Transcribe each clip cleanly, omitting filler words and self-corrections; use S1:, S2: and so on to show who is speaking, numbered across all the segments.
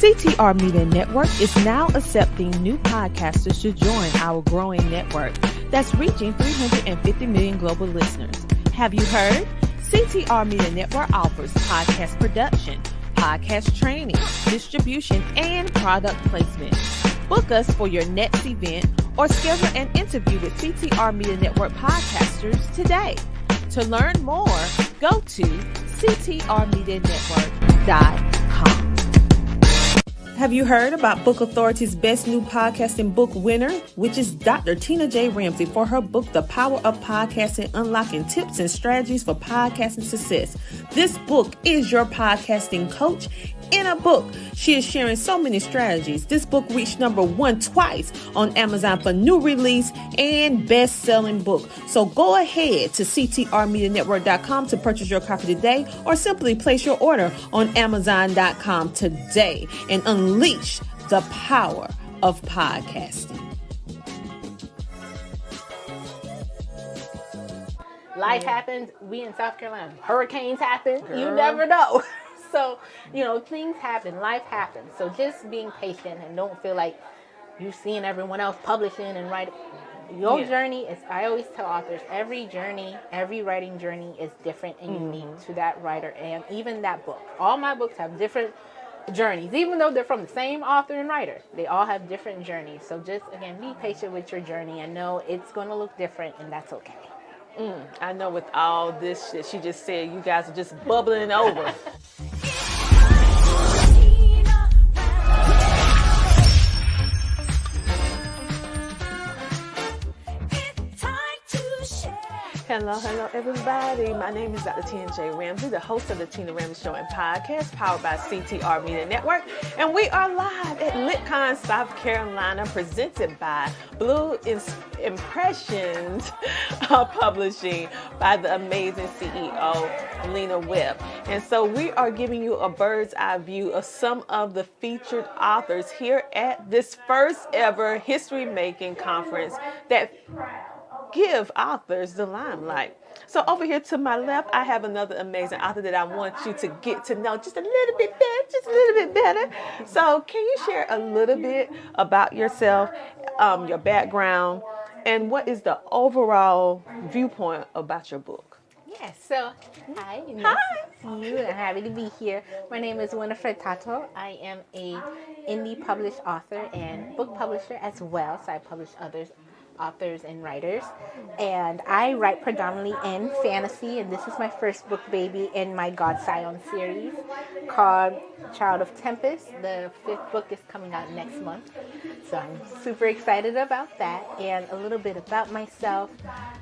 S1: CTR Media Network is now accepting new podcasters to join our growing network that's reaching 350 million global listeners. Have you heard? CTR Media Network offers podcast production, podcast training, distribution, and product placement. Book us for your next event or schedule an interview with CTR Media Network podcasters today. To learn more, go to ctrmedianetwork.com. Have you heard about Book Authority's best new podcasting book winner, which is Dr. Tina J. Ramsey, for her book, The Power of Podcasting, Unlocking Tips and Strategies for Podcasting Success. This book is your podcasting coach in a book. She is sharing so many strategies. This book reached number 1 twice on Amazon for new release and best-selling book. So go ahead to ctrmedianetwork.com to purchase your copy today, or simply place your order on amazon.com today and unleash the power of podcasting.
S2: Life happens. We in South Carolina. Hurricanes happen. Girl. You never know. So, things happen. Life happens. So just being patient and don't feel like you're seeing everyone else publishing and writing. Your journey is, I always tell authors, every writing journey is different and unique to that writer and even that book. All my books have different journeys, even though they're from the same author and writer. They all have different journeys. So just, again, be patient with your journey and know it's going to look different, and that's okay.
S3: I know with all this shit she just said, you guys are just bubbling over. Hello, everybody. My name is Dr. Tina J. Ramsey, the host of the Tina Ramsey Show and podcast, powered by CTR Media Network. And we are live at LitCon, South Carolina, presented by Blue Impressions Publishing by the amazing CEO, Lena Webb. And so we are giving you a bird's eye view of some of the featured authors here at this first ever history-making conference that give authors the limelight. So over here to my left, I have another amazing author that I want you to get to know just a little bit better. So can you share a little bit about yourself, your background, and what is the overall viewpoint about your book?
S2: Yes, so hi. Nice to see you. I'm happy to be here. My name is Winifred Tato. I am a indie published author and book publisher as well, so I publish authors and writers, and I write predominantly in fantasy, and this is my first book baby in my God Scion series called Child of Tempus. The 5th book is coming out next month, so I'm super excited about that. And a little bit about myself: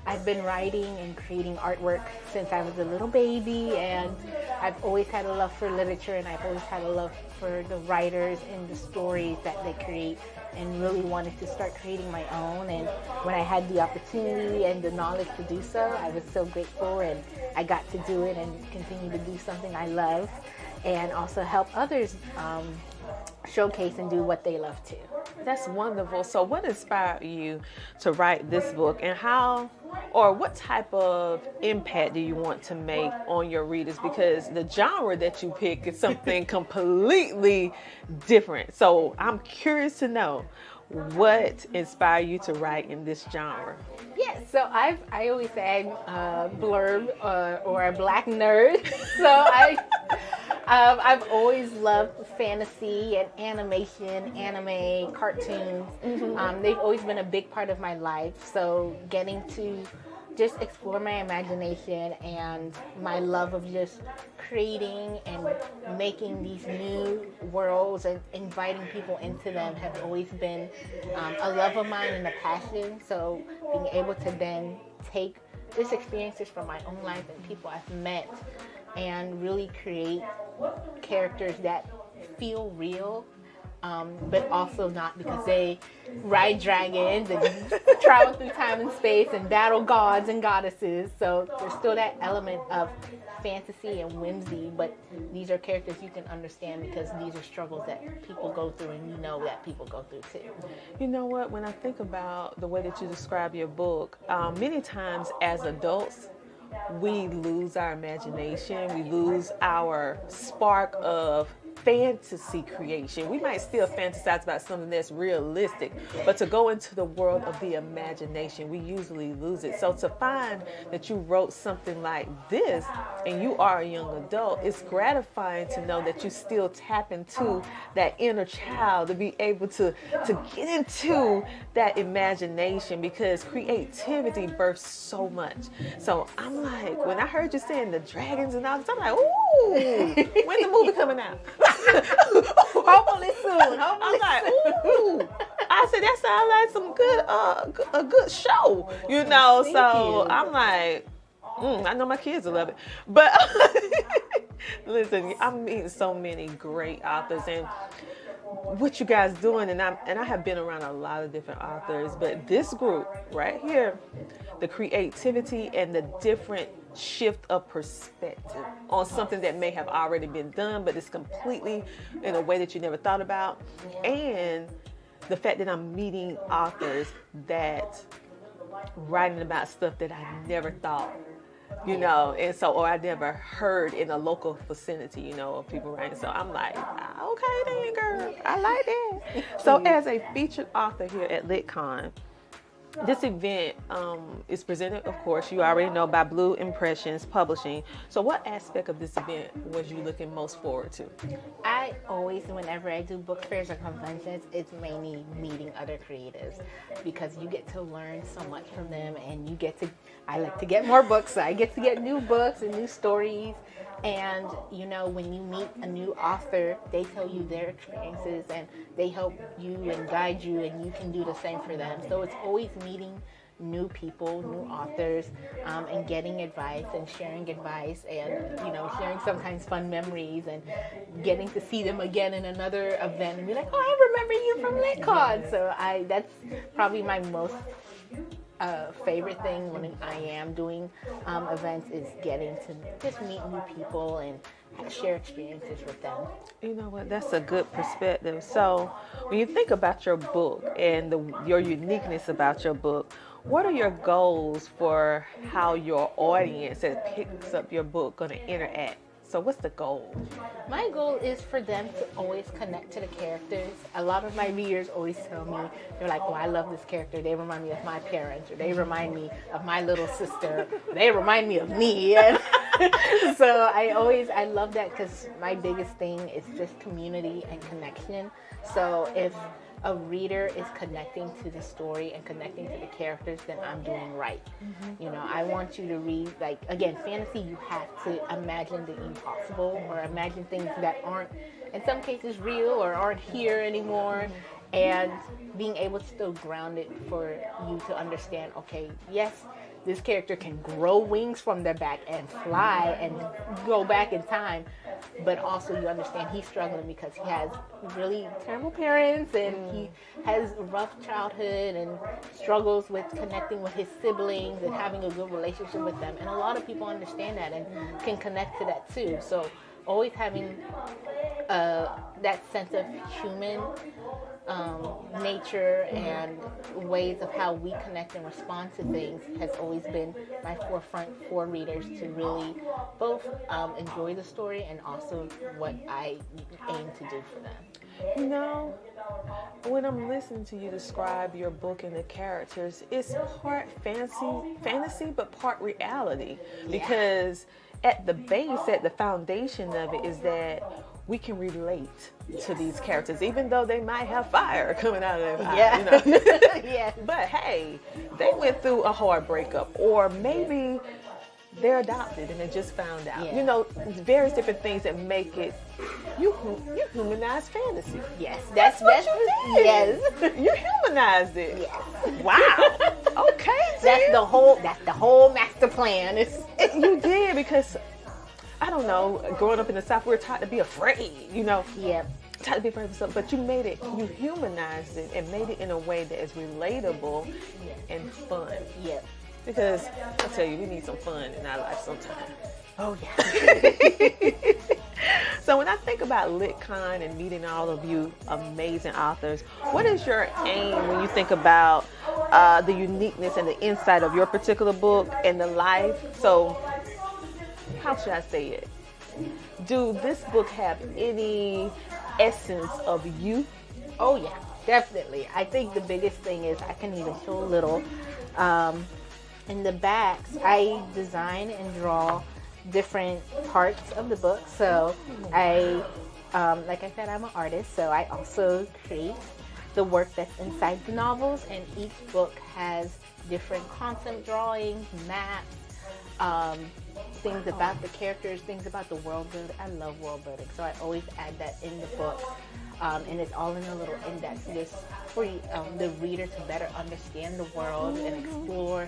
S2: I've been writing and creating artwork since I was a little baby, and I've always had a love for literature, and I've always had a love for the writers and the stories that they create, and really wanted to start creating my own. And when I had the opportunity and the knowledge to do so, I was so grateful, and I got to do it and continue to do something I love, and also help others showcase and do what they love too.
S3: That's wonderful. So what inspired you to write this book, and how or what type of impact do you want to make on your readers? Because the genre that you pick is something completely different. So I'm curious to know what inspired you to write in this genre.
S2: Yeah, so I always say I'm a blurb or a black nerd. So I've always loved fantasy and animation, anime, cartoons. They've always been a big part of my life. So getting to just explore my imagination and my love of just creating and making these new worlds and inviting people into them have always been a love of mine and a passion. So being able to then take these experiences from my own life and people I've met and really create characters that feel real, but also not, because they ride dragons and travel through time and space and battle gods and goddesses. So there's still that element of fantasy and whimsy, but these are characters you can understand because these are struggles that people go through, and you know that people go through too.
S3: You know what? When I think about the way that you describe your book, many times as adults, we lose our imagination, we lose our spark of fantasy creation. We might still fantasize about something that's realistic, but to go into the world of the imagination, we usually lose it. So to find that you wrote something like this and you are a young adult, it's gratifying to know that you still tap into that inner child, to be able to get into that imagination, because creativity births so much. So I'm like, when I heard you saying the dragons and all this, I'm like, ooh, when the movie coming out?
S2: Hopefully soon.
S3: I'm like, ooh. I said, that sounds like some good, a good show, you know.
S2: Thank
S3: so
S2: you.
S3: I'm like, I know my kids will love it. But listen, I'm meeting so many great authors, and what you guys doing, and I have been around a lot of different authors, but this group right here, the creativity and the different shift of perspective on something that may have already been done, but it's completely in a way that you never thought about, and the fact that I'm meeting authors that writing about stuff that I never thought, you know, and so, or I never heard in a local vicinity, you know, of people writing. So I'm like, okay then, girl, I like that. So as a featured author here at LitCon, this event is presented, of course, you already know, by Blue Impressions Publishing. So what aspect of this event was you looking most forward to?
S2: I always, whenever I do book fairs or conventions, it's mainly meeting other creatives, because you get to learn so much from them, and you get to, I like to get more books, so I get to get new books and new stories. And, you know, when you meet a new author, they tell you their experiences and they help you and guide you, and you can do the same for them. So it's always meeting new people, new authors, and getting advice and sharing advice, and, you know, sharing sometimes fun memories, and getting to see them again in another event and be like, oh, I remember you from LitCon. So that's probably my most favorite thing when I am doing events, is getting to just meet new people and share experiences with them.
S3: You know what? That's a good perspective. So when you think about your book and your uniqueness about your book, what are your goals for how your audience that picks up your book going to interact? So what's the goal?
S2: My goal is for them to always connect to the characters. A lot of my readers always tell me, they're like, oh, I love this character. They remind me of my parents, or they remind me of my little sister. They remind me of me. And so I love that, because my biggest thing is just community and connection. So if a reader is connecting to the story and connecting to the characters, then I'm doing right. Mm-hmm. You know, I want you to read, like, again, fantasy, you have to imagine the impossible, or imagine things that aren't, in some cases, real or aren't here anymore. Mm-hmm. And being able to still ground it for you to understand, okay, yes, this character can grow wings from their back and fly and go back in time, but also you understand he's struggling because he has really terrible parents, and he has a rough childhood and struggles with connecting with his siblings and having a good relationship with them. And a lot of people understand that and can connect to that too. So always having that sense of human nature and ways of how we connect and respond to things has always been my forefront for readers, to really both enjoy the story and also what I aim to do for them.
S3: You know, when I'm listening to you describe your book and the characters, it's part fantasy, but part reality. Yeah. Because at the base, at the foundation of it, is that we can relate to these characters, even though they might have fire coming out of their eye, you know?
S2: Yeah.
S3: But hey, they went through a hard breakup, or maybe they're adopted and they just found out. Yeah. You know, various different things that make it, you humanize fantasy.
S2: Yes,
S3: that's what you did.
S2: Yes,
S3: you humanized it.
S2: Yes.
S3: Wow. Okay.
S2: That's the whole master plan.
S3: You did, because I don't know, growing up in the South, we were taught to be afraid, you know.
S2: Yeah.
S3: Taught to be afraid of something, but you humanized it and made it in a way that is relatable and fun.
S2: Yeah.
S3: Because I tell you, we need some fun in our life sometimes.
S2: Oh yeah.
S3: So when I think about LitCon and meeting all of you amazing authors, what is your aim when you think about the uniqueness and the insight of your particular book and the life? So how should I say it? do this book have any essence of you?
S2: Oh yeah, definitely. I think the biggest thing is I can even show a little. In the backs, I design and draw different parts of the book. So I, like I said, I'm an artist, so I also create the work that's inside the novels, and each book has different concept drawings, maps, things about the characters, things about the world building. I love world building, so I always add that in the book. And it's all in a little index just for the reader to better understand the world and explore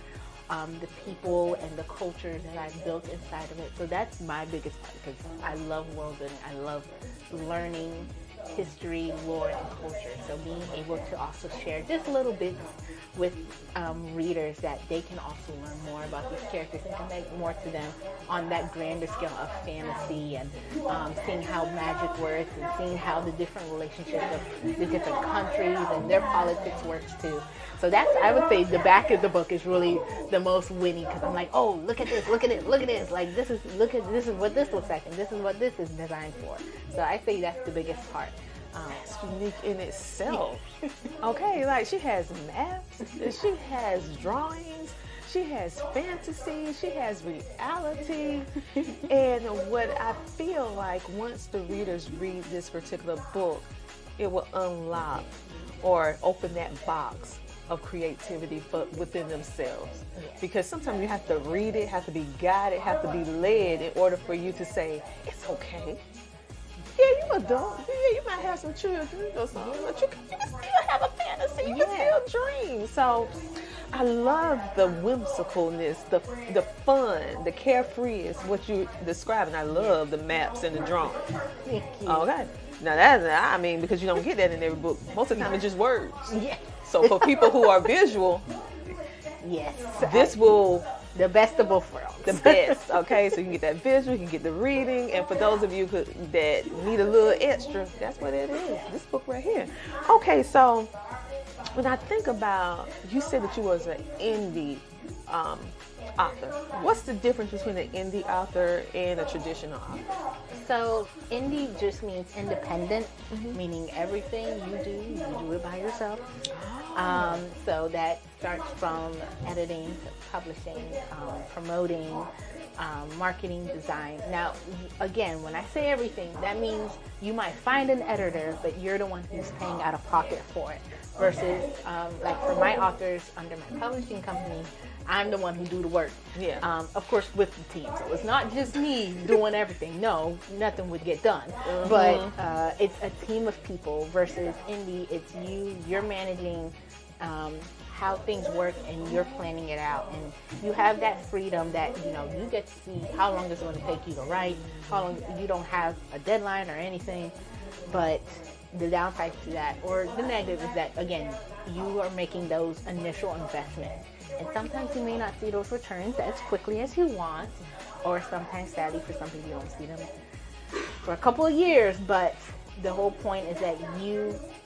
S2: the people and the cultures that I've built inside of it. So that's my biggest part, because I love world building. I love learning history, lore, and culture. So being able to also share just little bits with readers that they can also learn more about these characters and connect more to them on that grander scale of fantasy, and seeing how magic works and seeing how the different relationships of the different countries and their politics works too. So that's, I would say, the back of the book is really the most winning, because I'm like, oh, look at this, look at it, look at this. Like, this is what this looks like, and this is what this is designed for. So I say that's the biggest part.
S3: It's unique in itself. Okay, like she has maps, she has drawings, she has fantasy, she has reality. And what I feel like once the readers read this particular book, it will unlock or open that box of creativity within themselves. Because sometimes you have to read it, have to be guided, have to be led in order for you to say, it's okay. Yeah, you adult. Yeah, you might have some children or something, but you can still have a fantasy. You can still dream. So I love the whimsicalness, the fun, the carefree is what you describe, and I love the maps and the drawings.
S2: Thank you.
S3: Okay. Now I mean, because you don't get that in every book. Most of the time it's just words.
S2: Yeah.
S3: So for people who are visual,
S2: yes,
S3: this will
S2: the best of both worlds.
S3: The best, okay? So you can get that visual, you can get the reading, and for those of you that need a little extra, that's what it is, this book right here. Okay, so when I think about, you said that you was an indie author. What's the difference between an indie author and a traditional author?
S2: So indie just means independent, meaning everything you do it by yourself. So that starts from editing to publishing, promoting, marketing, design. Now, again, when I say everything, that means you might find an editor, but you're the one who's paying out of pocket for it. Versus, like for my authors under my publishing company, I'm the one who do the work.
S3: Yeah.
S2: Of course, with the team. So it's not just me doing everything. No, nothing would get done. But it's a team of people versus indie. It's you're managing how things work, and you're planning it out, and you have that freedom that you get to see how long it's going to take you to write, how long. You don't have a deadline or anything. But the downside to that, or the negative, is that again you are making those initial investments, and sometimes you may not see those returns as quickly as you want, or sometimes sadly for some people you don't see them for a couple of years. But the whole point is that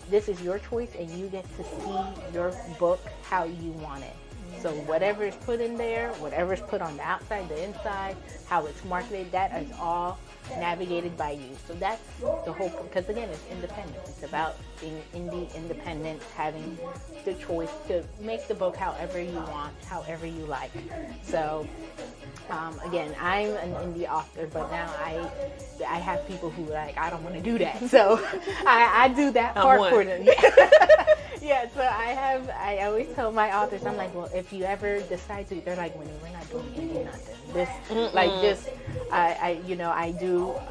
S2: this is your choice, and you get to see your book how you want it. So whatever is put in there, whatever is put on the outside, the inside, how it's marketed, that is all navigated by you. So that's the whole, because again, it's independent. It's about being independent, having the choice to make the book however you want, however you like. So again, I'm an indie author, but now I have people who I don't want to do that. So I do that part for them. Yeah, so I always tell my authors, I'm like, well, if you ever decide to, they're like, Winnie, we're not doing indie nothing.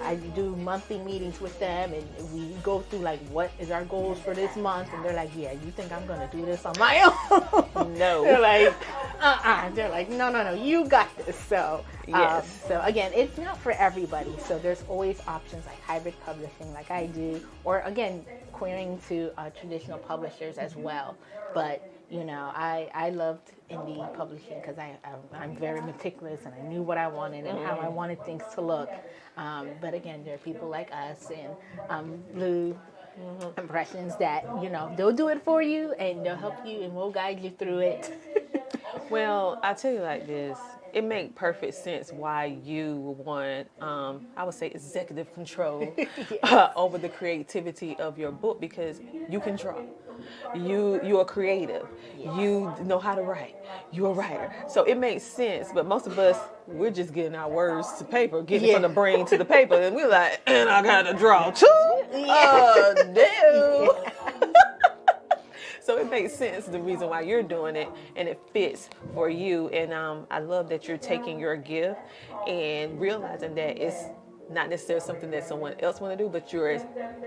S2: I do monthly meetings with them, and we go through like, what is our goals for this month? And they're like, yeah, you think I'm gonna do this on my own?
S3: No.
S2: They're like, They're like, no, you got this. So
S3: yes.
S2: So again, it's not for everybody. So there's always options like hybrid publishing, like I do, or again, querying to traditional publishers as well. But I loved indie publishing because I'm very meticulous, and I knew what I wanted and how I wanted things to look. But again, there are people like us and Blue Impressions that they'll do it for you, and they'll help you, and we'll guide you through it.
S3: Well, I tell you like this, it makes perfect sense why you want, I would say, executive control over the creativity of your book, because you can draw. You are creative. Yes. You know how to write. You're a writer. So it makes sense. But most of us, we're just getting our words to paper, getting from the brain to the paper, and we're like, and I got to draw too? Damn. So it makes sense, the reason why you're doing it, and it fits for you. And I love that you're taking your gift and realizing that it's not necessarily something that someone else want to do, but you're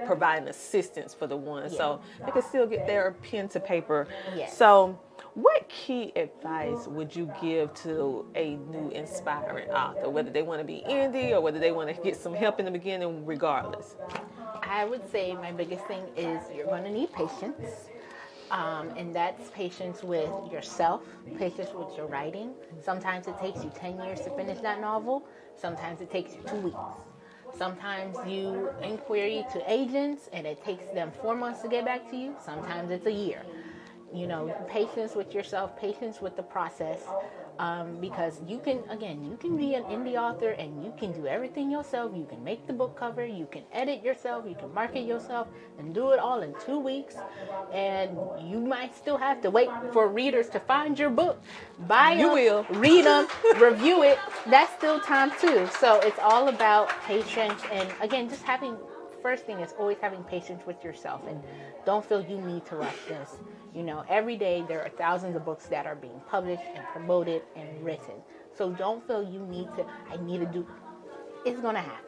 S3: providing assistance for the one. So they can still get their pen to paper. So what key advice would you give to a new inspiring author, whether they want to be indie or whether they want to get some help in the beginning, regardless?
S2: I would say my biggest thing is you're going to need patience. And that's patience with yourself, patience with your writing. Sometimes it takes you 10 years to finish that novel. Sometimes it takes you 2 weeks. Sometimes you inquiry to agents and it takes them 4 months to get back to you. Sometimes it's a year. You know, patience with yourself, patience with the process. Because you can be an indie author and you can do everything yourself. You can make the book cover, you can edit yourself, you can market yourself, and do it all in 2 weeks. And you might still have to wait for readers to find your book, buy them, read them, review it. That's still time too. So it's all about patience. And again, just first thing is always having patience with yourself, and don't feel you need to rush this. You know, every day there are thousands of books that are being published and promoted and written. So don't feel you need to, it's going to happen.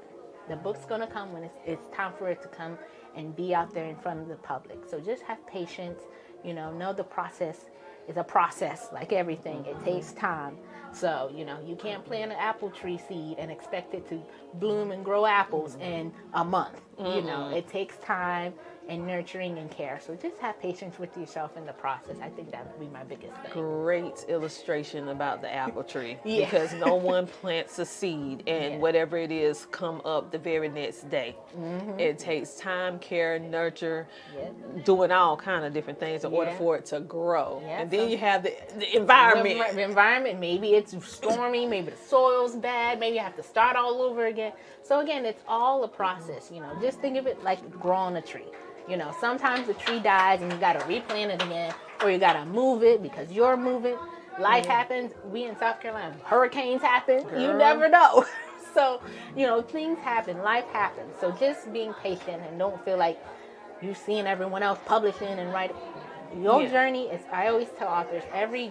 S2: The book's going to come when it's time for it to come and be out there in front of the public. So just have patience, know the process is a process like everything. It takes time. So, you can't plant an apple tree seed and expect it to bloom and grow apples in a month. It takes time and nurturing and care. So just have patience with yourself in the process. I think that would be my biggest thing.
S3: Great illustration about the apple tree. Because no one plants a seed and whatever it is come up the very next day. It takes time, care, nurture, doing all kind of different things in order for it to grow. And then you have the environment.
S2: The environment, maybe it's stormy, maybe the soil's bad, maybe you have to start all over again. So again, it's all a process. Just think of it like growing a tree. Sometimes the tree dies and you got to replant it again, or you got to move it because you're moving. Life happens. We in South Carolina, hurricanes happen. Girl. You never know. So, things happen. Life happens. So just being patient and don't feel like you're seeing everyone else publishing and writing. Your journey is, I always tell authors, every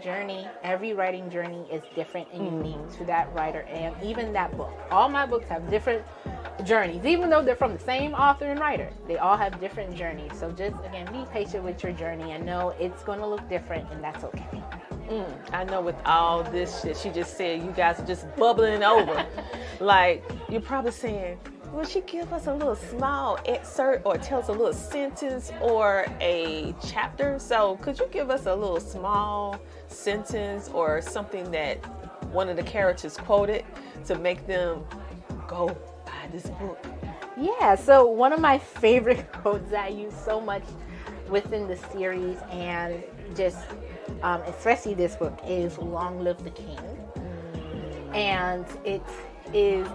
S2: writing journey is different and unique to that writer and even that book. All my books have different journeys, even though they're from the same author and writer. They all have different journeys. So just, again, be patient with your journey and know it's going to look different, and that's okay.
S3: I know with all this shit she just said, you guys are just bubbling over. Like, you're probably saying, will she give us a little small excerpt or tell us a little sentence or a chapter? So could you give us a little small sentence or something that one of the characters quoted to make them go buy this book?
S2: Yeah, so one of my favorite quotes I use so much within the series and just especially this book is "Long Live the King." And it is,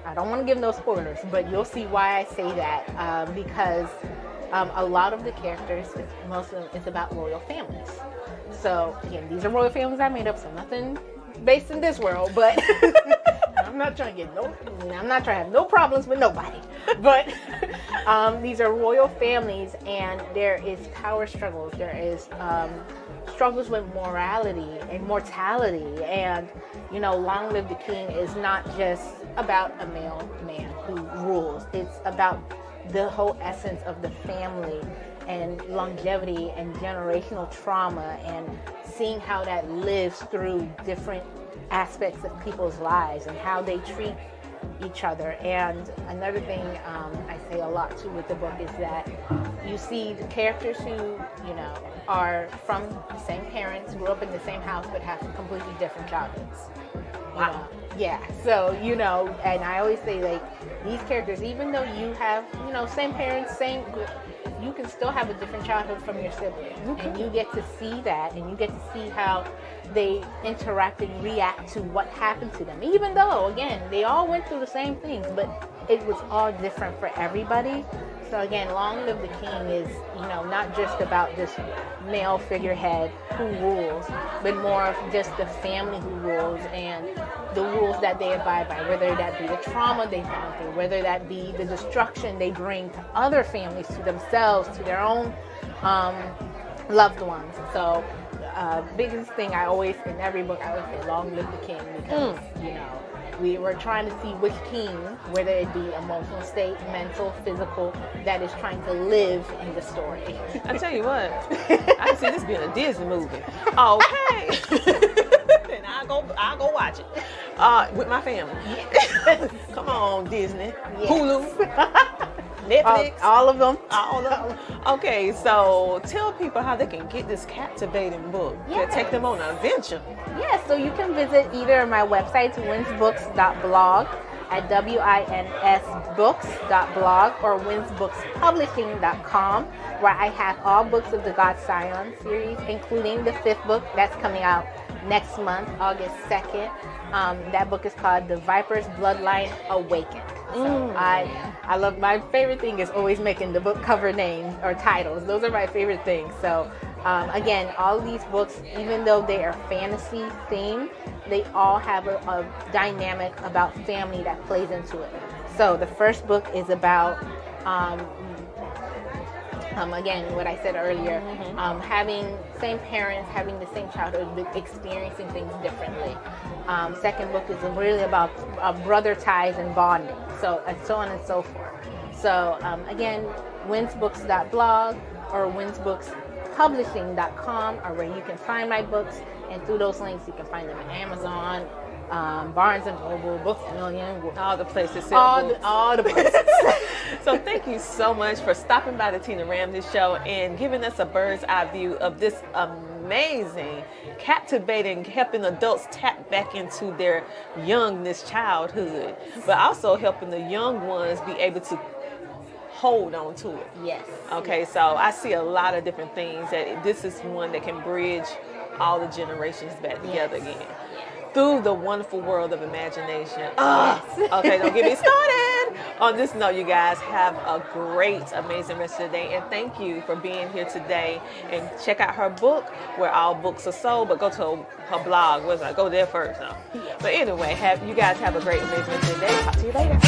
S2: I don't want to give no spoilers, but you'll see why I say that, because a lot of the characters, most of them, it's about royal families. So again, these are royal families I made up, so nothing based in this world, but I'm not trying to have no problems with nobody. But these are royal families, and there is power struggles. There is struggles with morality and mortality, and Long Live the King is not just about a male man who rules. It's about the whole essence of the family and longevity and generational trauma, and seeing how that lives through different aspects of people's lives and how they treat each other. And another thing I say a lot too with the book is that you see the characters who are from the same parents, grew up in the same house, but have completely different childhoods.
S3: Wow.
S2: Yeah. So and I always say, like, these characters, even though you have same parents, you can still have a different childhood from your sibling. And you get to see that, and you get to see how they interact and react to what happened to them. Even though, again, they all went through the same things, but it was all different for everybody. So again, Long Live the King is, not just about this male figurehead who rules, but more of just the family who rules and the rules that they abide by, whether that be the trauma they've gone through, whether that be the destruction they bring to other families, to themselves, to their own loved ones. So biggest thing I always, in every book, I always say, long live the king, because, we were trying to see which king, whether it be emotional state, mental, physical, that is trying to live in the story.
S3: I tell you what, I can see this being a Disney movie. Okay. And I'll go watch it with my family. Yes. Come on, Disney. Yes. Hulu. Netflix.
S2: All of them.
S3: All of them. Okay, so tell people how they can get this captivating book that take them on an adventure.
S2: Yes, so you can visit either of my websites, winsbooks.blog at winsbooks.blog or winsbookspublishing.com, where I have all books of the God Scion series, including the 5th book that's coming out next month, August 2nd. That book is called The Viper's Bloodline Awakened. So I love, my favorite thing is always making the book cover names or titles. Those are my favorite things. So again, all of these books, even though they are fantasy themed, they all have a dynamic about family that plays into it. So the first book is about again, what I said earlier, having same parents, having the same childhood, but experiencing things differently. Second book is really about brother ties and bonding, so on and so forth. So again, winsbooks.blog or winsbookspublishing.com are where you can find my books, and through those links you can find them at Amazon, Barnes and Noble, Books A Million,
S3: all the places sell books.
S2: All the places.
S3: So thank you so much for stopping by the Tina Ramsey Show and giving us a bird's eye view of this amazing, captivating, helping adults tap back into their youngness, childhood, but also helping the young ones be able to hold on to it.
S2: Yes.
S3: Okay, so I see a lot of different things that this is one that can bridge all the generations back together again. Through the wonderful world of imagination. Okay, don't get me started. On this note, you guys have a great, amazing rest of the day. And thank you for being here today. And check out her book, Where All Books Are Sold. But go to her blog. Go there first. But anyway, you guys have a great, amazing rest of the day. Talk to you later.